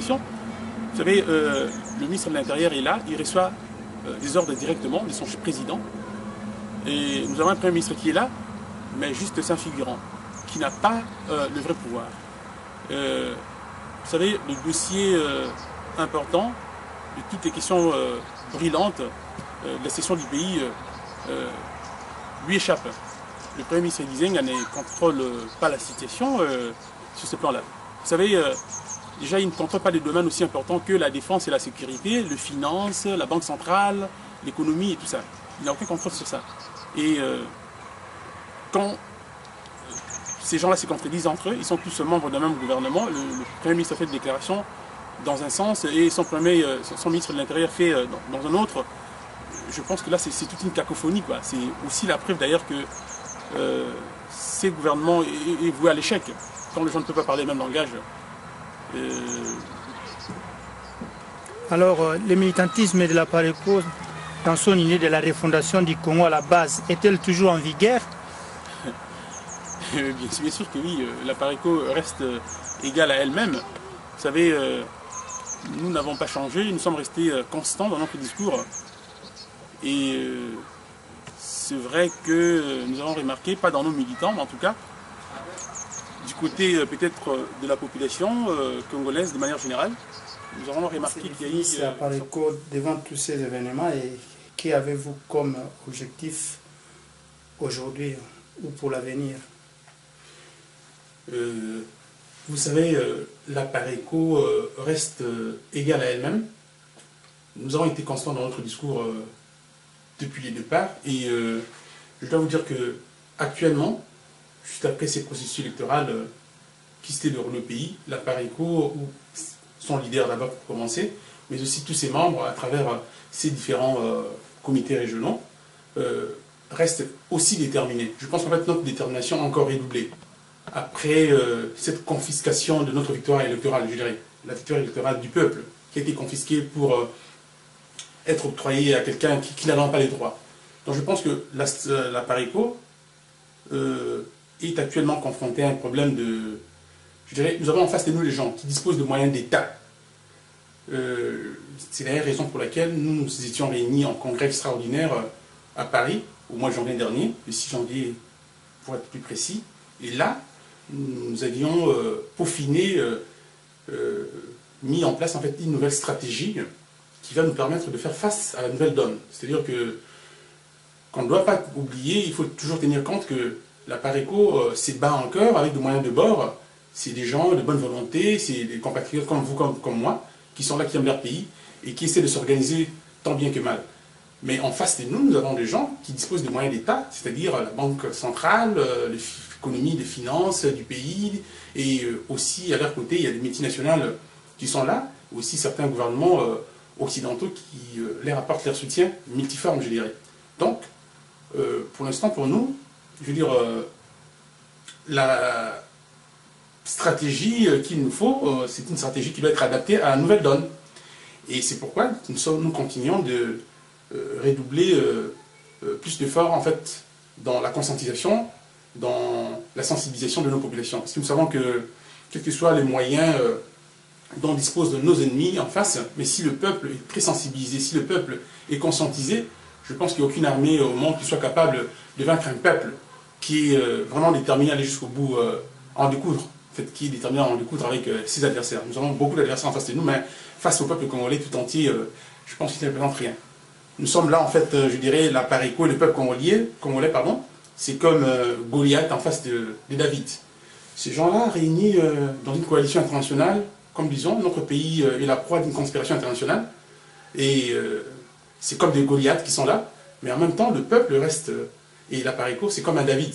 question. Vous savez, le ministre de l'Intérieur est là, il reçoit des ordres directement de son président. Et nous avons un Premier ministre qui est là, mais juste c'est un figurant, qui n'a pas le vrai pouvoir. Vous savez, le dossier important, de toutes les questions brillantes de la situation du pays, lui échappe. Le Premier ministre Dieng ne contrôle pas la situation sur ce plan-là. Vous savez, déjà, il ne contrôle pas des domaines aussi importants que la défense et la sécurité, le finance, la banque centrale, l'économie et tout ça. Il n'a aucun contrôle sur ça. Et quand ces gens-là se contredisent entre eux, ils sont tous membres d'un même gouvernement. Le Premier ministre fait des déclarations dans un sens et son ministre de l'Intérieur fait dans un autre. Je pense que là, c'est toute une cacophonie, quoi. C'est aussi la preuve d'ailleurs que ces gouvernements est voué à l'échec. Quand les gens ne peuvent pas parler le même langage. Alors, le militantisme de la PARECO, dans son idée de la refondation du Congo à la base, est-elle toujours en vigueur? Bien sûr que oui, la PARECO reste égale à elle-même. Vous savez, nous n'avons pas changé, nous sommes restés constants dans notre discours. Et c'est vrai que nous avons remarqué, pas dans nos militants, mais en tout cas, du côté peut-être de la population congolaise de manière générale, nous avons remarqué qu'il y a eu... la PARECO devant tous ces événements, et qui avez-vous comme objectif aujourd'hui ou pour l'avenir? Vous savez, la PARECO reste égale à elle-même. Nous avons été constants dans notre discours depuis les départs et je dois vous dire que actuellement, juste après ces processus électoraux qui se déroulent au pays, la PARECO, son leader d'abord pour commencer, mais aussi tous ses membres à travers ces différents comités régionaux, restent aussi déterminés. Je pense qu'en fait notre détermination a encore redoublé. Après cette confiscation de notre victoire électorale, je dirais, la victoire électorale du peuple, qui a été confisquée pour être octroyée à quelqu'un qui n'en a pas les droits. Donc je pense que la PARECO est actuellement confrontée à un problème de... Je dirais, nous avons en face de nous les gens qui disposent de moyens d'État. C'est la raison pour laquelle nous nous étions réunis en congrès extraordinaire à Paris, au mois de janvier dernier, le 6 janvier pour être plus précis. Et là, nous avions peaufiné, mis en place en fait une nouvelle stratégie qui va nous permettre de faire face à la nouvelle donne. C'est-à-dire que qu'on ne doit pas oublier, il faut toujours tenir compte que la PARECO s'est bat en cœur avec des moyens de bord. C'est des gens de bonne volonté, c'est des compatriotes comme vous, comme moi, qui sont là, qui aiment leur pays et qui essaient de s'organiser tant bien que mal. Mais en face de nous, nous avons des gens qui disposent de moyens d'État, c'est-à-dire la banque centrale, l'économie, les finances du pays, et aussi à leur côté, il y a des multinationales qui sont là, aussi certains gouvernements occidentaux qui leur apportent leur soutien multiforme, je dirais. Donc, pour l'instant, pour nous, je veux dire, la stratégie qu'il nous faut, c'est une stratégie qui doit être adaptée à la nouvelle donne. Et c'est pourquoi nous continuons de redoubler plus d'efforts, en fait, dans la conscientisation, dans la sensibilisation de nos populations. Parce que nous savons que, quels que soient les moyens dont disposent nos ennemis en face, mais si le peuple est très sensibilisé, si le peuple est conscientisé, je pense qu'il n'y a aucune armée au monde qui soit capable de vaincre un peuple qui est vraiment déterminé à aller jusqu'au bout, à en découdre, en fait, qui est déterminé à en découdre avec ses adversaires. Nous avons beaucoup d'adversaires en face de nous, mais face au peuple congolais tout entier, je pense qu'il ne représente rien. Nous sommes là, en fait, je dirais, la PARECO, le peuple congolais, c'est comme Goliath en face de David. Ces gens-là, réunis dans une coalition internationale, comme disons, notre pays est la proie d'une conspiration internationale, et c'est comme des Goliaths qui sont là, mais en même temps, le peuple reste, et la PARECO, c'est comme un David.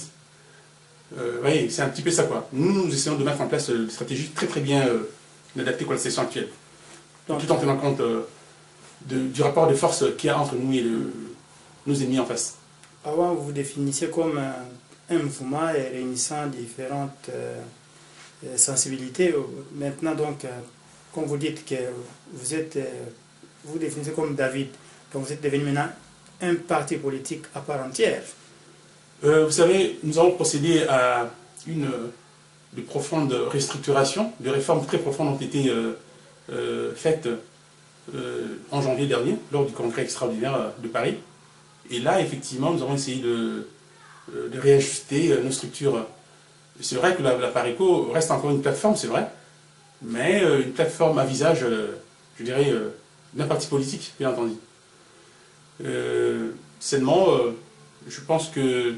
Vous voyez, c'est un petit peu ça, quoi. Nous essayons de mettre en place une stratégie très très bien adaptée à la situation actuelle, donc, tout en tenant compte du rapport de force qu'il y a entre nous et nos ennemis en face. Avant, vous vous définissiez comme un mouvement réunissant différentes sensibilités. Maintenant, donc, comme vous dites que vous définissez comme David, donc vous êtes devenu maintenant un parti politique à part entière. Vous savez, nous avons procédé à de profondes restructurations, des réformes très profondes ont été faite en janvier dernier, lors du congrès extraordinaire de Paris. Et là, effectivement, nous avons essayé de réajuster nos structures. C'est vrai que la Pareco reste encore une plateforme, c'est vrai, mais une plateforme à visage, je dirais, d'un parti politique, bien entendu. Seulement, je pense que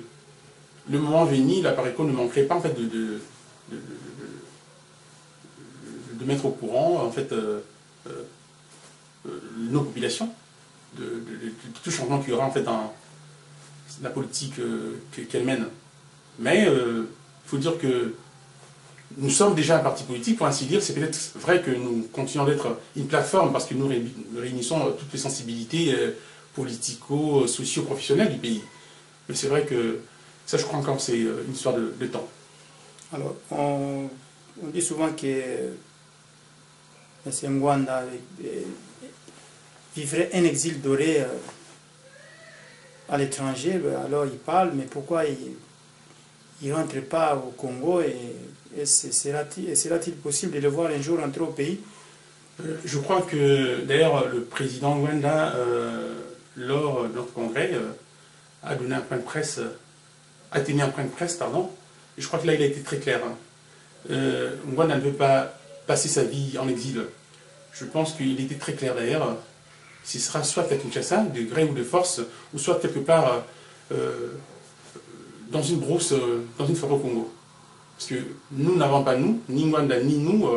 le moment venu, la Pareco ne manquerait pas en fait, de mettre au courant en fait, nos populations de tout changement qu'il y aura en fait, dans la politique qu'elle mène. Mais il faut dire que nous sommes déjà un parti politique, pour ainsi dire. C'est peut-être vrai que nous continuons d'être une plateforme parce que nous réunissons toutes les sensibilités politico, socio-professionnelles du pays. Mais c'est vrai que ça, je crois encore que c'est une histoire de temps. Alors, on dit souvent que M. Ngwanda vivrait un exil doré à l'étranger. Alors il parle, mais pourquoi il ne rentre pas au Congo et sera-t-il possible de le voir un jour rentrer au pays? Je crois que, d'ailleurs, le président Ngwanda, lors de notre congrès, a donné un point de presse, a tenu un point de presse, pardon, et je crois que là, il a été très clair. Ngwanda ne veut pas passer sa vie en exil. Je pense qu'il était très clair, d'ailleurs. Ce sera soit à Kinshasa, de gré ou de force, ou soit quelque part dans une brousse, dans une forêt au Congo. Parce que nous n'avons pas, ni Ngwanda, ni nous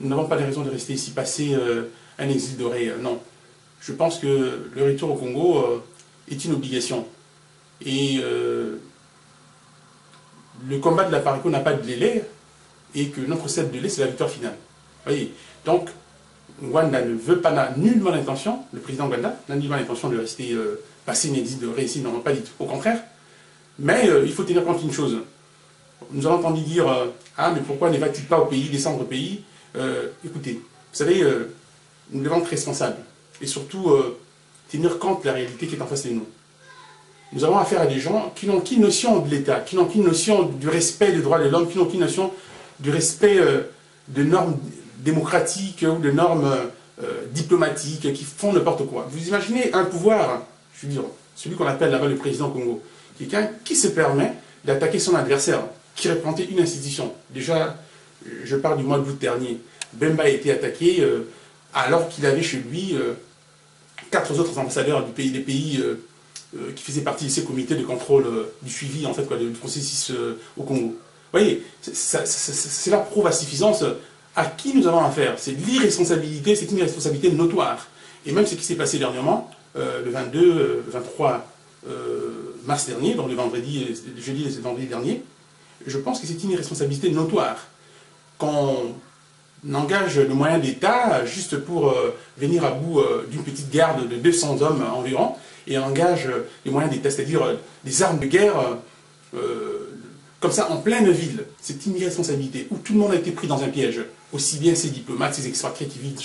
n'avons pas de raison de rester ici, passer un exil doré. Non. Je pense que le retour au Congo est une obligation. Et le combat de la Pareco n'a pas de délai, et que notre recette de délai, c'est la victoire finale. Vous voyez. Donc, Ngwanda ne veut pas, n'a nullement l'intention, le président Ngwanda n'a nullement l'intention de rester, passer une exil doré ici, non, pas du tout. Au contraire. Mais il faut tenir compte d'une chose. Nous avons entendu dire ah, mais pourquoi ne va-t-il pas au pays, descendre au pays? Écoutez, vous savez, nous devons être responsables. Et surtout, tenir compte de la réalité qui est en face de nous. Nous avons affaire à des gens qui n'ont qu'une notion de l'État, qui n'ont qu'une notion du respect des droits de l'homme, qui n'ont qu'une notion du respect de normes démocratiques ou de normes diplomatiques, qui font n'importe quoi. Vous imaginez un pouvoir, je veux dire, celui qu'on appelle là-bas le président Congo, quelqu'un qui se permet d'attaquer son adversaire, qui représentait une institution. Déjà, je parle du mois d'août dernier, Bemba a été attaqué alors qu'il avait chez lui 4 autres ambassadeurs des pays qui faisaient partie de ces comités de contrôle du suivi en fait, quoi, du processus au Congo. Vous voyez, cela prouve à suffisance à qui nous avons affaire. C'est l'irresponsabilité, c'est une irresponsabilité notoire. Et même ce qui s'est passé dernièrement, le 22, 23 mars dernier, donc le jeudi et vendredi dernier, je pense que c'est une irresponsabilité notoire. Qu'on engage le moyen d'État juste pour venir à bout d'une petite garde de 200 hommes environ, et engage les moyens d'État, c'est-à-dire des armes de guerre, comme ça, en pleine ville. C'est une irresponsabilité, où tout le monde a été pris dans un piège, aussi bien ces diplomates, ces expatriés qui vivent